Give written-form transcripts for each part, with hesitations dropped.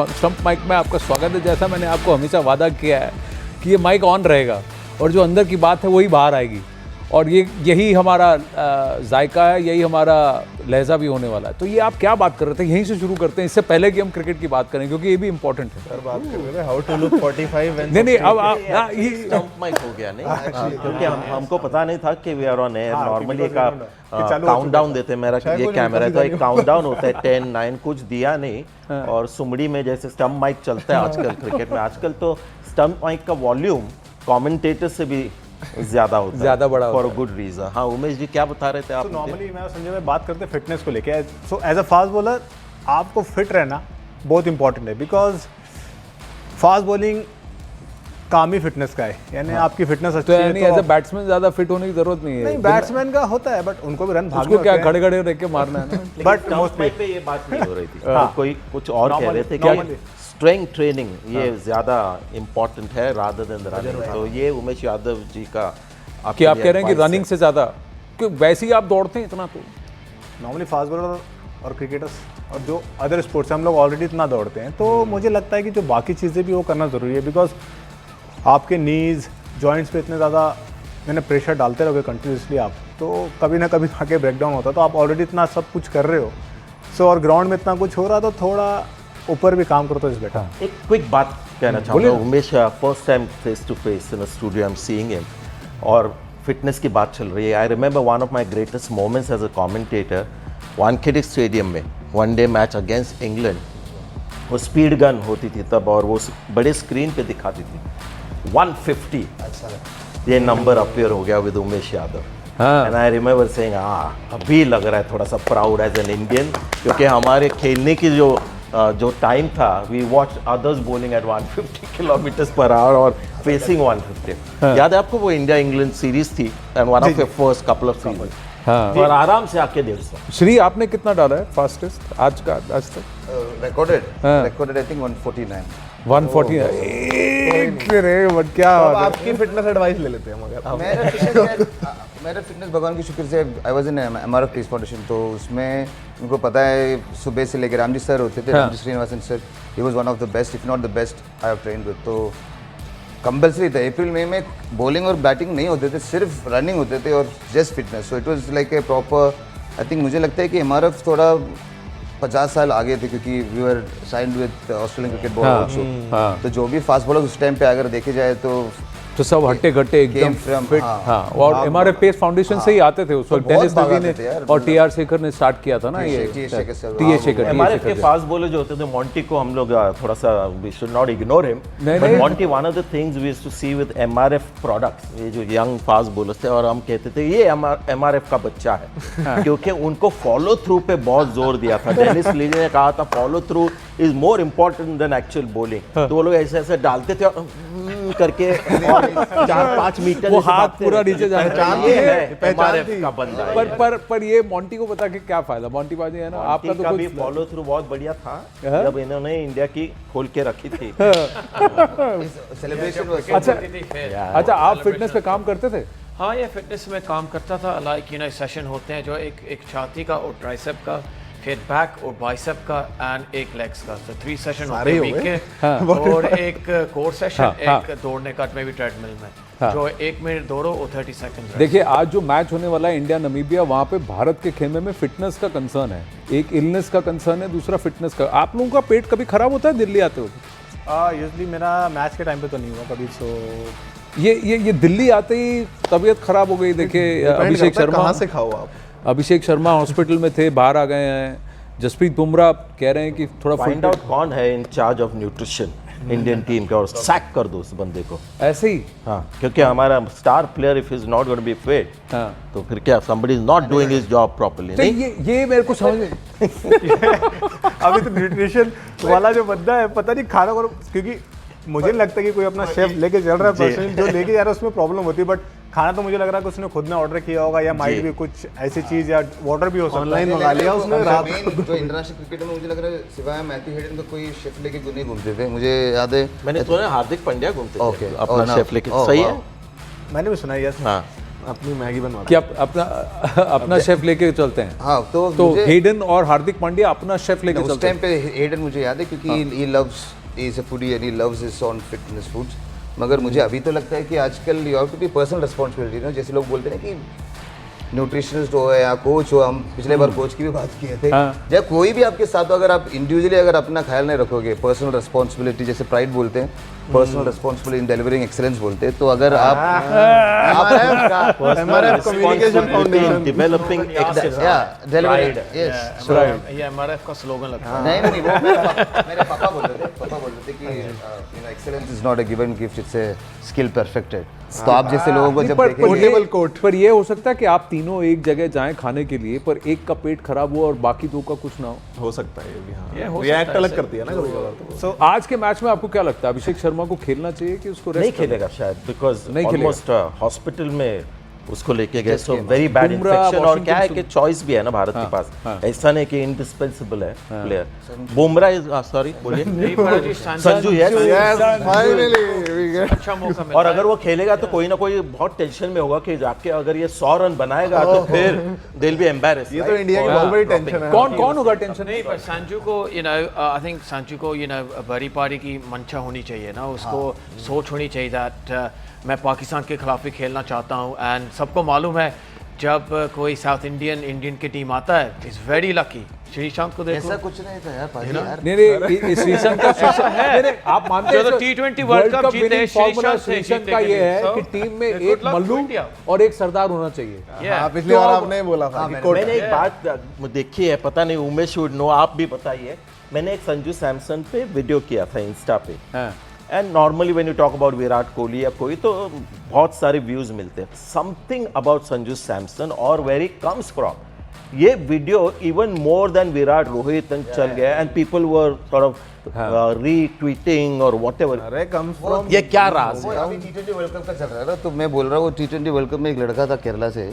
Stump mic में आपका स्वागत है। जैसा मैंने आपको हमेशा वादा किया है कि ये माइक ऑन रहेगा और जो अंदर की बात है वही बाहर आएगी, और यही हमारा जायका है, यही हमारा लहजा भी होने वाला है। तो ये आप क्या बात कर रहे थे, यहीं से शुरू करते हैं, इससे पहले कि हम क्रिकेट की बात करें, क्योंकि ये भी इंपॉर्टेंट है। सर बात कर रहे थे हाउ टू लुक 45 नहीं अब ये स्टंप माइक हो गया नहीं, क्योंकि हमको पता नहीं था कि we are on air. Normally एक काउंटडाउन देते हैं, मेरा ये कैमरा है तो एक काउंटडाउन होता है 10 9, कुछ दिया नहीं। और सुमड़ी में जैसे स्टंप माइक चलता है आजकल क्रिकेट में, आजकल तो स्टंप माइक का वॉल्यूम कमेंटेटर से भी ज्यादा होता है, ज्यादा बड़ा फॉर अ गुड रीजन। हाँ उमेश जी क्या बता रहे थे आप? नॉर्मली मैं और संजय में बात करते फिटनेस को लेके। So as a fast bowler आपको फिट रहना बहुत इंपॉर्टेंट है, बिकॉज फास्ट बॉलिंग काम ही फिटनेस का है, यानी आपकी फिटनेस अच्छी है तो एज अ बैट्समैन ज्यादा फिट होने की जरूरत नहीं है। नहीं, बैट्समैन का होता है बट उनको भी रन भागने उसको क्या खड़े खड़े रह के मारना है ना। बट मोस्टली पे ये बात नहीं हो रही थी, कोई कुछ और कह रहे थे कि स्ट्रेंथ ट्रेनिंग ये ज्यादा इम्पोर्टेंट है रादर देन द रनिंग। तो ये उमेश यादव जी का कि आप कह रहे हैं कि रनिंग से ज्यादा, क्यों वैसे ही आप दौड़ते हैं इतना। तो नॉर्मली फास्ट बॉलर और क्रिकेटर्स और जो अदर स्पोर्ट्स हम लोग ऑलरेडी इतना दौड़ते हैं, तो मुझे लगता है कि जो बाकी चीज़ें भी वो करना ज़रूरी है, बिकॉज आपके नीज़ जॉइंट्स पे इतने ज़्यादा मैंने प्रेशर डालते रहोगे कंटिन्यूसली आप, तो कभी ना कभी आके ब्रेकडाउन होता है। तो आप ऑलरेडी इतना सब कुछ कर रहे हो, सो और ग्राउंड में इतना कुछ हो रहा, तो थोड़ा ऊपर भी काम करो तो इस बेटा। एक क्विक बात कहना चाहूँगा, Umesh first time face to face in a studio I am seeing him, और फिटनेस की बात चल रही है। I remember one of my greatest moments as a commentator, Wankhede stadium में वनडे मैच अगेंस्ट इंग्लैंड। वो स्पीड गन होती थी तब, और वो बड़े स्क्रीन पे दिखाती थी 150। ये नंबर अपीयर हो गया with Umesh Yadav. And I remember saying अभी लग रहा है थोड़ा सा प्राउड एज एन इंडियन, क्योंकि हमारे खेलने की जो टाइम था, we watch others bowling at 150 kilometres per hour और फेसिंग 150। याद है आपको वो इंडिया इंग्लैंड सीरीज थी and one of your first couple of series, और आराम से आके 150। श्री आपने कितना डाला है फास्टेस्ट आज तक? Recorded I think 149। 149 क्या आपकी फिटनेस एडवाइस ले लेते हैं मगर मेरा फिटनेस भगवान के शुक्र से I was in MRF pace foundation, तो उसमें उनको पता है सुबह से लेकर रामजी सर होते थे, Ramji Srinivasan sir, he was one of the best if not the best I have trained with. तो कंपल्सरी था, अप्रैल मई में बॉलिंग और बैटिंग नहीं होते थे, सिर्फ रनिंग होते थे और just fitness. So it was like a proper, I think मुझे लगता है कि एमआरएफ थोड़ा 50 साल आगे थे, क्योंकि we were signed with Australian cricket board also. तो जो भी फास्ट बॉलर उस टाइम पे अगर देखे जाए तो सब हट्टे घट्टे एकदम फिट। हाँ, और हमारे पेस फाउंडेशन से ही आते थे उस वक्त। डेनिस नेगी ने और टीआर शेखर ने स्टार्ट किया था ना, ये टीए शेखर। हमारे के फास्ट बॉलर जो होते थे, मॉन्टी को हम लोग थोड़ा सा we should not ignore him, but Monty one of the things we used to see with MRF products, ये जो यंग फास्ट बॉलर्स थे, और हम कहते थे ये एमआरएफ का बच्चा है, क्योंकि उनको फॉलो थ्रू पे बहुत जोर दिया था। डेनिस लीजी ने कहा था follow through is more important then actual bowling. तो वो लोग ऐसे ऐसे डालते थे करके 4-5 मीटर वो हाथ पूरा नीचे जाना का बंदा है। पर ये मॉन्टी को बता के क्या फायदा? मॉन्टी बाजी है ना, आपका तो भी फॉलो थ्रू बहुत बढ़िया था जब इन्होंने इंडिया की खोल के रखी थी। सेलिब्रेशन। अच्छा, आप फिटनेस पे काम करते थे? हाँ, ये फिटनेस में काम करता था। लाइक यू नो सेशन होते हैं जो एक छाती का और ट्राइसेप का, फिर बैक और बाइसेप का एंड एक लेग्स का। तो 3 सेशन होते हैं वीक के, और एक कोर सेशन, एक दौड़ने का मे बी ट्रेडमिल में, जो 1 मिनट दौड़ो और 30 सेकंड। देखिए आज जो मैच होने वाला है इंडिया नामीबिया, वहाँ पे भारत के खेमे में फिटनेस का कंसर्न है, एक इलनेस का कंसर्न है, दूसरा फिटनेस का। आप लोगों का पेट कभी खराब होता है दिल्ली आते हो? यूजली मेरा मैच के टाइम पे तो नहीं हुआ कभी। सो ये दिल्ली आते ही तबीयत खराब हो गई। देखिए अभिषेक शर्मा, कहाँ से खाओ आप? अभिषेक शर्मा हॉस्पिटल में थे, बाहर आ गए हैं। जसप्रीत बुमराह कह रहे हैं कि थोड़ा फाइंड आउट कौन है in charge of nutrition Indian team का, और सैक कर दो उस बंदे को ऐसे ही। हाँ, क्योंकि हमारा star player if is not going to be fit, तो फिर क्या somebody is not doing his job properly. तो ये मेरे को समझ में अभी तो न्यूट्रिशन वाला जो बंदा है, पता नहीं खाना को, क्योंकि मुझे नहीं लगता कि कोई अपना शेफ लेके चल रहा है, पर्सनली जो लेके जा रहा है उसमें प्रॉब्लम होती है, बट खाना तो मुझे लग रहा है कि उसने खुद ने ऑर्डर किया होगा, या माइट भी कुछ ऐसी चीज, या वाटर भी हो सकता है, ऑनलाइन मंगा लिया उसने रात को। जो इंटरनेशनल क्रिकेट में मुझे लग रहा है सिवाय मैथ्यू हेडन का कोई शेफ लेके नहीं घूमते थे, मुझे याद है। मैंने सुना हार्दिक पांड्या घूमते थे Okay. अपना शेफ लेके। सही है, मैंने भी सुना है। यस। हाँ, अपनी मैगी बनवा कि अपना अपना शेफ लेके चलते हैं। हाँ तो तो मुझे हेडन और हार्दिक पांड्या अपना शेफ लेके उस चलते टाइम हैं। पे हेडन मुझे याद है क्योंकि he loves is a foodie and he loves his on fitness foods. मगर मुझे अभी तो लगता है कि आजकल you have to be personal responsibility ना, जैसे लोग बोलते हैं ना कि न्यूट्रिशनिस्ट हो या कोच हो, हम पिछले बार कोच की भी बात किए थे। हाँ। जब कोई भी आपके साथ हो, अगर आप इंडिविजुअली अगर अपना ख्याल नहीं रखोगे, पर्सनल रिस्पॉन्सिबिलिटी जैसे प्राइड बोलते हैं, पर्सनल रिस्पॉन्सिबिलिटी इन डिलीवरिंग एक्सेलेंस बोलते हैं, तो अगर आप MRF communication foundation developing excellence. Delivering yes ये एमआरएफ का स्लोगन लगता है। नहीं नहीं वो मेरे पापा बोलते थे कि excellence is not a given gift, it's a skill perfected. तो आप जैसे लोगों को जब देखेंगे पर ये हो सकता है कि आप तीनों एक जगह जाएं खाने के लिए, पर एक का पेट खराब हो और बाकी दो का कुछ ना हो सकता है ये भी। हाँ, ये हो रिएक्ट सकता है अलग सर। करती है ना कभी कभार तो। आज के मैच में आपको क्या लगता है, अभिषेक शर्मा को खेलना चाहिए कि उसको नहीं रेस्ट करना? खेलेगा शायद, बिकॉज नहीं खेलेगा। ऑलमोस्ट हॉस्पिटल में उसको लेके गए, so very bad Bumrah, infection. और क्या है वॉशिंगटन कि चॉइस भी है ना भारत के पास, ऐसा नहीं कि इंडिस्पेंसिबल है प्लेयर। बुमराह इज सॉरी बोलिए नहीं पर जी संजू यस अच्छा मौका मिला और अगर वो खेलेगा तो कोई ना कोई बहुत टेंशन में होगा कि जाके अगर ये 100 रन बनाएगा तो फिर दिल बी एम्बैरेस। ये तो इंडिया की बहुत बड़ी टेंशन है। कौन होगा टेंशन? नहीं पर संजू को आई थिंक संजू को बड़ी पारी की मंशा होनी चाहिए ना, उसको सोच होनी चाहिए दैट मैं पाकिस्तान के खिलाफ ही खेलना चाहता हूँ। एंड सबको मालूम है जब कोई साउथ इंडियन की टीम आता है, इज वेरी लकी। श्रीशांत को देखो, ऐसा कुछ नहीं था यार पाजी यार। नहीं इस श्रीशांत का है नहीं, आप मानते हैं जो T20 वर्ल्ड कप जीते winning formula श्रीशांत से श्रीशांत जीते का के ये लिए। है So, कि टीम में good एक luck to मल्लू India. और एक सरदार होना चाहिए। Yeah. हाँ, पिछली बार आपने बोला था कि मैंने एक बात देखी है, पता नहीं उमेश वुड नो, आप भी बताइए। मैंने एक संजू सैमसन पे वीडियो किया था इंस्टा पे, हाँ। And normally when you talk about Virat Kohli या कोई तो बहुत सारे व्यूज मिलते हैं। समथिंग अबाउट संजू सैमसन और वेर ही कम्स फ्रॉम, ये video even more than Virat Rohit चल गया and people were sort of retreating और व्हाटएवर। अरे कम्स फ्रॉम ये क्या राज वो है? अभी T20 वर्ल्ड कप का चल रहा है ना, तो मैं बोल रहा हूँ T20 वर्ल्ड कप में एक लड़का था केरला से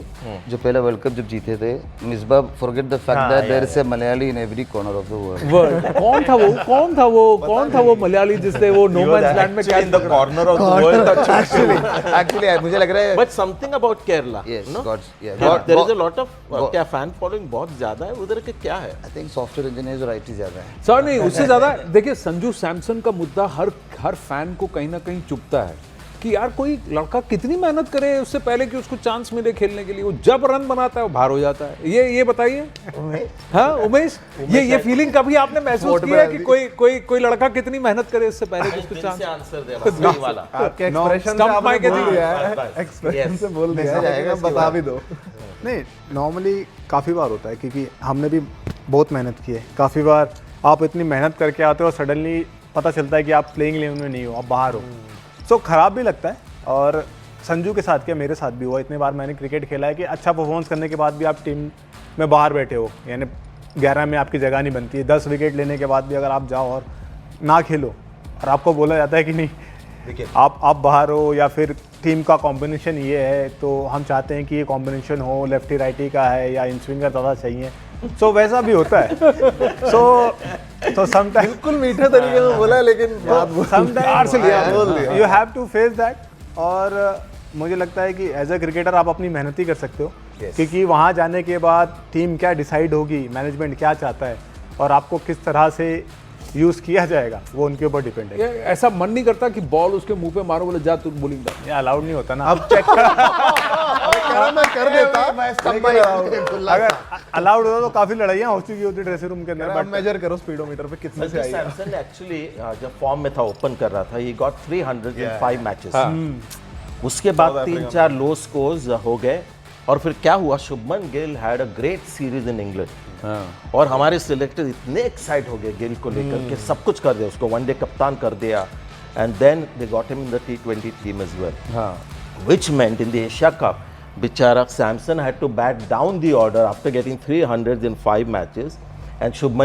जो पहला वर्ल्ड कप जब जीते थे, Misbah forget the fact that there is a Malayali in every corner of the world. कौन था वो मलयाली जिसने वो नो मैंस लैंड में Actually in the corner of the world. Actually मुझे लग रहा है But something about Kerala, yes no? God yeah There- there is a lot of God- क्या फैन फॉलोइंग बहुत ज्यादा है उधर के, क्या है? आई थिंक सॉफ्टवेयर इंजीनियर्स और आईटी ज्यादा है। सर नहीं, उससे ज्यादा देखिए संजू सैमसन का मुद्दा हर फैन को कहीं ना कहीं चुभता है कि यार कोई लड़का कितनी मेहनत करे उससे पहले कि उसको चांस मिले खेलने के लिए, वो जब रन बनाता है वो बाहर हो जाता है। ये बताइए हाँ उमेश, ये फीलिंग कभी आपने महसूस किया है कि कोई लड़का कितनी मेहनत करे उससे पहले कि उसको चांस? आंसर दे बस यही वाला। आपके एक्सप्रेशन से stump आपने मार के बोल दिया। दिया है, बस, एक्सप्रेशन yes. से बोल दिया है, जाएगा लेकिन अब इसके बता बाद। भी दो। नहीं, नॉर्मली काफ़ी बार होता है क्योंकि हमने भी बहुत मेहनत की है। काफ़ी बार आप इतनी मेहनत करके आते हो और सडनली पता चलता है कि आप प्लेइंग इलेवन में नहीं हो, आप बाहर हो। सो ख़राब भी लगता है। और संजू के साथ क्या, मेरे साथ भी हुआ। इतने बार मैंने क्रिकेट खेला है कि अच्छा परफॉर्मेंस करने के बाद भी आप टीम में बाहर बैठे हो, यानी 11 में आपकी जगह नहीं बनती है। 10 विकेट लेने के बाद भी अगर आप जाओ और ना खेलो और आपको बोला जाता है कि नहीं आप बाहर हो, या फिर टीम का कॉम्बिनेशन ये है तो हम चाहते हैं कि ये कॉम्बिनेशन हो, लेफ्टी राइटी का है या इन स्विंगर ज़्यादा चाहिए, सो वैसा भी होता है। सो समटाइम बिल्कुल मीठे तरीके में बोला है, लेकिन बात you have to face that. और मुझे लगता है कि एज अ क्रिकेटर आप अपनी मेहनत ही कर सकते हो, क्योंकि वहाँ जाने के बाद टीम क्या डिसाइड होगी, मैनेजमेंट क्या चाहता है और आपको किस तरह से यूज़ किया जाएगा वो उनके ऊपर डिपेंड है। ऐसा मन नहीं करता कि बॉल उसके मुंह पे मारो, बोले जा तू बोलिंग डाल? ये अलाउड नहीं होता ना। अब चेक मैं कर देता, अगर अलाउड होता तो काफ़ी लड़ाइयाँ हो चुकी होती ड्रेसिंग रूम के अंदर। अब मेजर करो स्पीडोमीटर पे कितने से आई है। सैमसन एक्चुअली जब फॉर्म में था, ओपन कर रहा था, ही गॉट 305 मैचेस। उसके बाद 3-4 लो स्कोर्स हो गए और फिर क्या हुआ, Shubman Gill had a great series in England और हमारे सिलेक्टर इतने एक्साइट हो गए गिल को लेकर के सब कुछ कर दिया, उसको वनडे कप्तान कर दिया and then they got him in the T20 team as well, which meant in the Asia cup बिचारा Samson had to bat down the order after getting 300 in 5 matches and Shubman